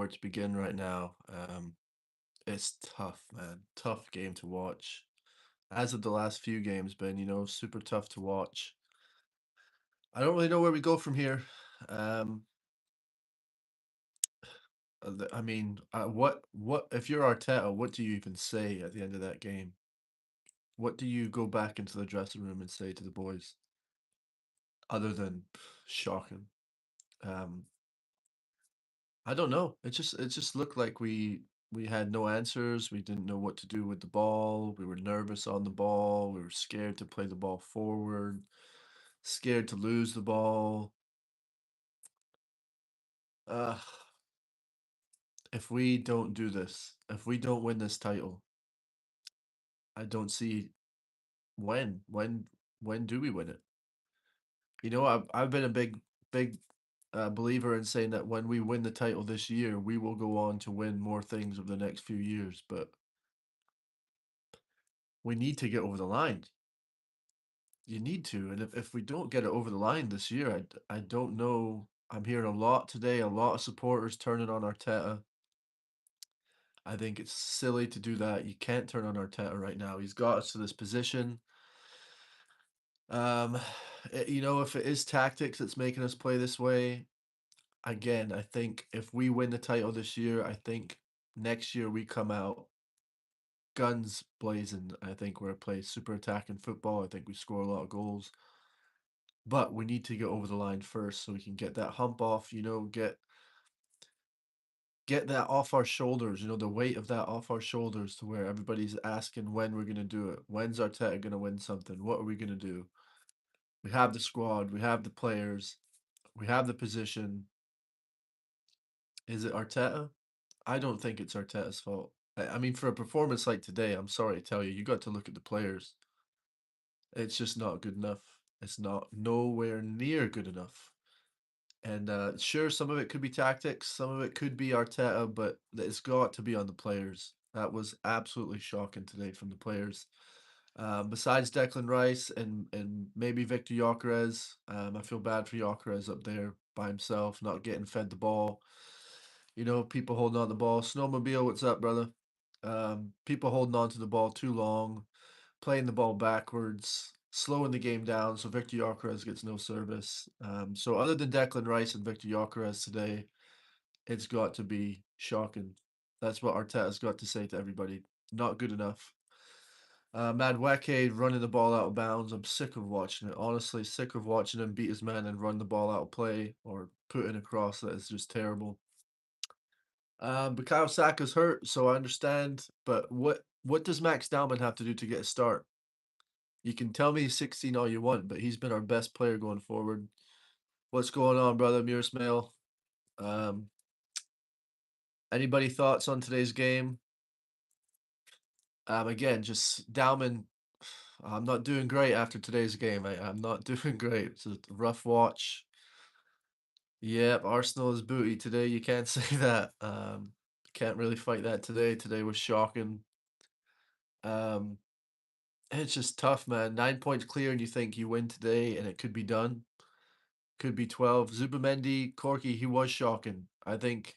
where to begin right now. It's tough, man. Tough game to watch. As of the last few games been, super tough to watch. I don't really know where we go from here. Um, what if you're Arteta, what do you even say at the end of that game? What do you go back into the dressing room and say to the boys other than shocking? Um, I don't know. It just looked like we had no answers. We didn't know what to do with the ball. We were nervous on the ball. We were scared to play the ball forward, scared to lose the ball. Uh, if we don't do this, if we don't win this title, I don't see when do we win it? I've been a big believer in saying that when we win the title this year, we will go on to win more things over the next few years, but we need to get over the line. You need to, and if we don't get it over the line this year, I don't know. I'm hearing a lot today, a lot of supporters turning on Arteta. I think it's silly to do that. You can't turn on Arteta right now. He's got us to this position. Um, if it is tactics that's making us play this way, again, I think if we win the title this year, I think next year we come out guns blazing. I think we're play super attacking football. I think we score a lot of goals. But we need to get over the line first so we can get that hump off, get that off our shoulders, the weight of that off our shoulders to where everybody's asking when we're gonna do it. When's Arteta gonna win something? What are we gonna do? We have the squad, we have the players, we have the position. Is it Arteta? I don't think it's Arteta's fault. I mean, for a performance like today, I'm sorry to tell you, you got to look at the players. It's just not good enough. It's not nowhere near good enough. And sure, some of it could be tactics, some of it could be Arteta, but it's got to be on the players. That was absolutely shocking today from the players. Besides Declan Rice and maybe Victor Gyökeres, I feel bad for Gyökeres up there by himself, not getting fed the ball. People holding on the ball. Snowmobile, what's up, brother? People holding on to the ball too long, playing the ball backwards, slowing the game down, so Victor Gyökeres gets no service. So other than Declan Rice and Victor Gyökeres today, it's got to be shocking. That's what Arteta's got to say to everybody. Not good enough. Madueke running the ball out of bounds. I'm sick of watching it. Honestly, sick of watching him beat his man and run the ball out of play or put in a cross that is just terrible. Bukayo Saka's hurt, so I understand. But what does Max Dowman have to do to get a start? You can tell me he's 16 all you want, but he's been our best player going forward. What's going on, brother? Muirsmail. Um, anybody thoughts on today's game? Again, just Dowman. I'm not doing great after today's game. I'm not doing great. It's a rough watch. Yep, Arsenal is booty today. You can't say that. Can't really fight that today. Today was shocking. Um, it's just tough, man. 9 points clear, and you think you win today, and it could be done. Could be 12. Zubimendi, Corky, he was shocking. I think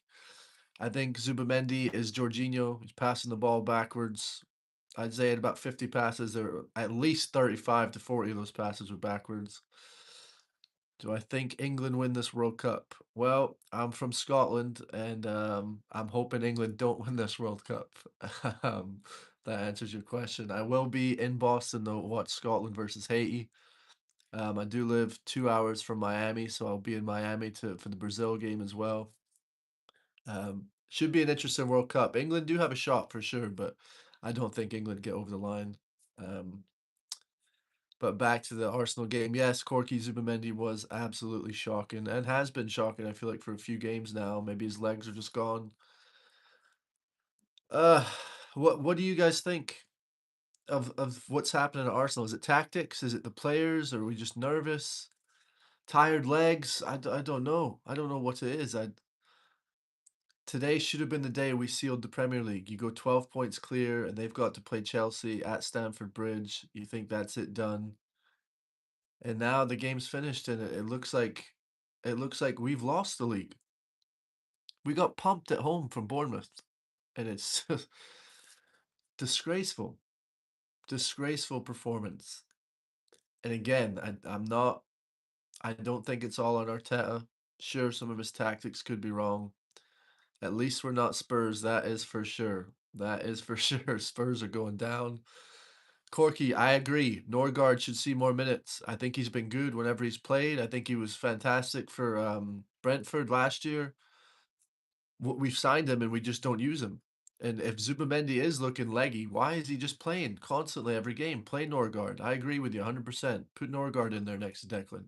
Zubimendi is Jorginho. He's passing the ball backwards. I'd say at about 50 passes, or at least 35 to 40 of those passes were backwards. Do I think England win this World Cup? Well, I'm from Scotland, and I'm hoping England don't win this World Cup. um, that answers your question. I will be in Boston though, watch Scotland versus Haiti. I do live 2 hours from Miami, so I'll be in Miami for the Brazil game as well. Should be an interesting World Cup. England do have a shot for sure, but I don't think England get over the line. Um, but back to the Arsenal game. Yes, Corky Zubimendi was absolutely shocking and has been shocking, I feel like, for a few games now. Maybe his legs are just gone. Uh, what do you guys think of what's happening at Arsenal? Is it tactics? Is it the players? Are we just nervous? Tired legs? I don't know. I don't know what it is. Today should have been the day we sealed the Premier League. You go 12 points clear, and they've got to play Chelsea at Stamford Bridge. You think that's it done, and now the game's finished, and it looks like we've lost the league. We got pumped at home from Bournemouth, and it's disgraceful, disgraceful performance. And again, I don't think it's all on Arteta. Sure, some of his tactics could be wrong. At least we're not Spurs, that is for sure. That is for sure. Spurs are going down. Corky, I agree. Norgard should see more minutes. I think he's been good whenever he's played. I think he was fantastic for Brentford last year. We've signed him and we just don't use him. And if Zubimendi is looking leggy, why is he just playing constantly every game? Play Norgard. I agree with you 100%. Put Norgard in there next to Declan.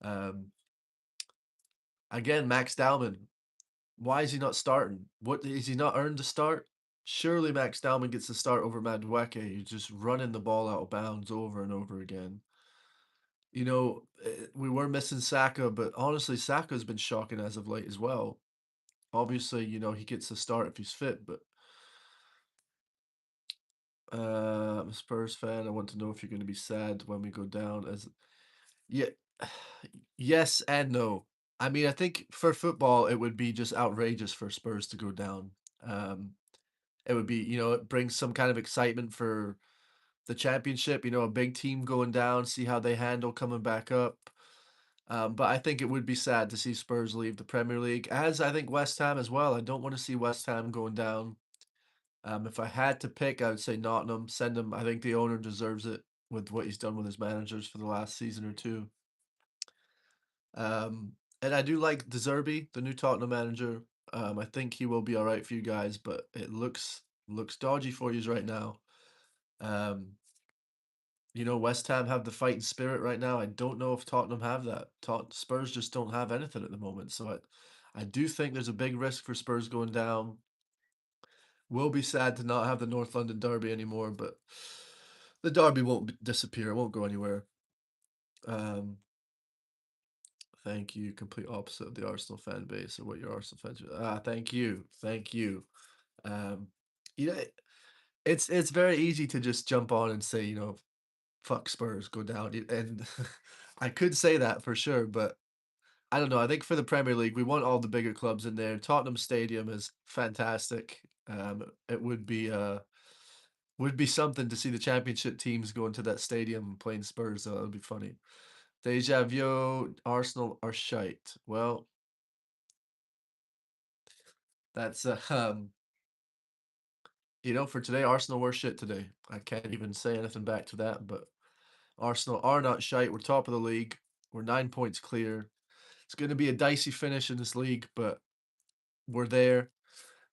Um, again, Max Dowman. Why is he not starting? What is he not earned to start? Surely Max Dowman gets the start over Madueke, who's just running the ball out of bounds over and over again. We were missing Saka, but honestly, Saka's been shocking as of late as well. Obviously, he gets the start if he's fit, but I'm a Spurs fan. I want to know if you're going to be sad when we go down. As yeah, yes and no. I mean, I think for football, it would be just outrageous for Spurs to go down. Um, it would be, it brings some kind of excitement for the championship. A big team going down, see how they handle coming back up. But I think it would be sad to see Spurs leave the Premier League, as I think West Ham as well. I don't want to see West Ham going down. If I had to pick, I would say Nottingham. Send him. I think the owner deserves it with what he's done with his managers for the last season or two. And I do like De Zerbi, the new Tottenham manager. I think he will be all right for you guys, but it looks dodgy for you right now. Um, West Ham have the fighting spirit right now. I don't know if Tottenham have that. Spurs just don't have anything at the moment. So I do think there's a big risk for Spurs going down. Will be sad to not have the North London Derby anymore, but the Derby won't disappear. It won't go anywhere. Um, thank you. Complete opposite of the Arsenal fan base or what your Arsenal fans. Thank you, thank you. Um, you know, it's very easy to just jump on and say, fuck Spurs, go down. And I could say that for sure, but I don't know. I think for the Premier League, we want all the bigger clubs in there. Tottenham Stadium is fantastic. It would be something to see the championship teams go into that stadium and playing Spurs, though. That would be funny. Deja vu, Arsenal are shite. Well, that's for today, Arsenal were shit today. I can't even say anything back to that, but Arsenal are not shite. We're top of the league. We're 9 points clear. It's going to be a dicey finish in this league, but we're there.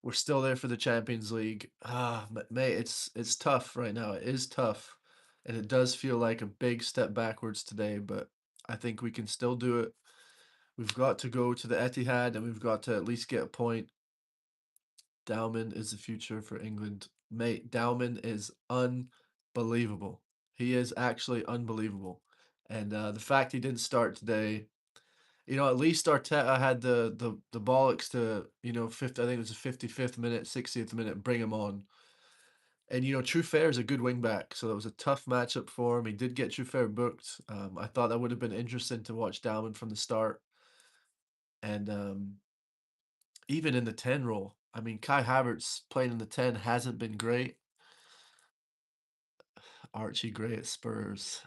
We're still there for the Champions League. Mate, it's tough right now. It is tough, and it does feel like a big step backwards today. But I think we can still do it. We've got to go to the Etihad, and we've got to at least get a point. Dowman is the future for England, mate. Dowman is unbelievable. He is actually unbelievable, and the fact he didn't start today. At least Arteta had the bollocks to, fifth. I think it was the 55th minute, 60th minute, bring him on. And Truffert is a good wing back, so that was a tough matchup for him. He did get Truffert booked. I thought that would have been interesting to watch Dowman from the start, and even in the 10 role. I mean, Kai Havertz playing in the 10 hasn't been great. Archie Gray at Spurs.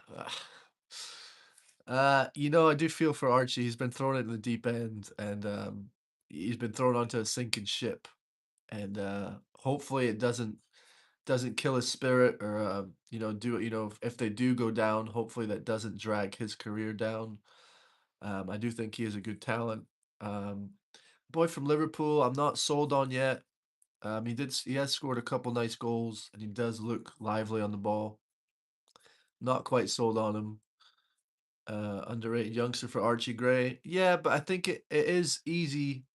I do feel for Archie. He's been thrown in the deep end, and he's been thrown onto a sinking ship. And hopefully, it doesn't kill his spirit, or do it. If they do go down, hopefully that doesn't drag his career down. I do think he is a good talent. Um, boy from Liverpool, I'm not sold on yet. He has scored a couple nice goals, and he does look lively on the ball. Not quite sold on him. Underrated youngster for Archie Gray. Yeah, but I think it is easy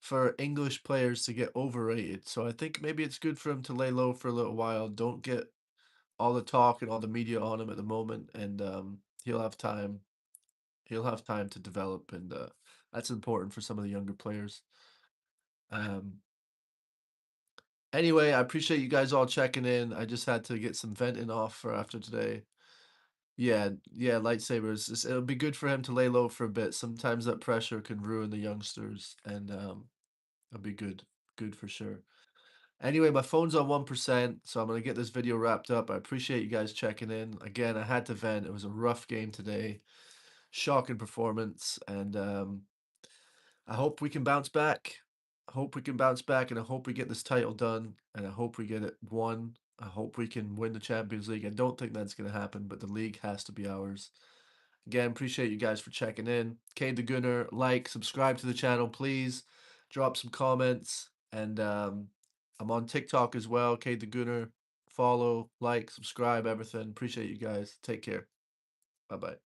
for English players to get overrated. So I think maybe it's good for him to lay low for a little while. Don't get all the talk and all the media on him at the moment, and he'll have time. He'll have time to develop, and that's important for some of the younger players. Um, anyway, I appreciate you guys all checking in. I just had to get some venting off for after today. Yeah, yeah, lightsabers. It'll be good for him to lay low for a bit. Sometimes that pressure can ruin the youngsters, and That'd be good. Good for sure. Anyway, my phone's on 1%, so I'm gonna get this video wrapped up. I appreciate you guys checking in. Again, I had to vent. It was a rough game today. Shocking performance, and I hope we can bounce back. I hope we can bounce back, and I hope we get this title done, and I hope we get it won. I hope we can win the Champions League. I don't think that's gonna happen, but the league has to be ours. Again, appreciate you guys for checking in. Cade the Gunner, like, subscribe to the channel, please. Drop some comments. And I'm on TikTok as well. Cade the Gunner. Follow, like, subscribe, everything. Appreciate you guys. Take care. Bye bye.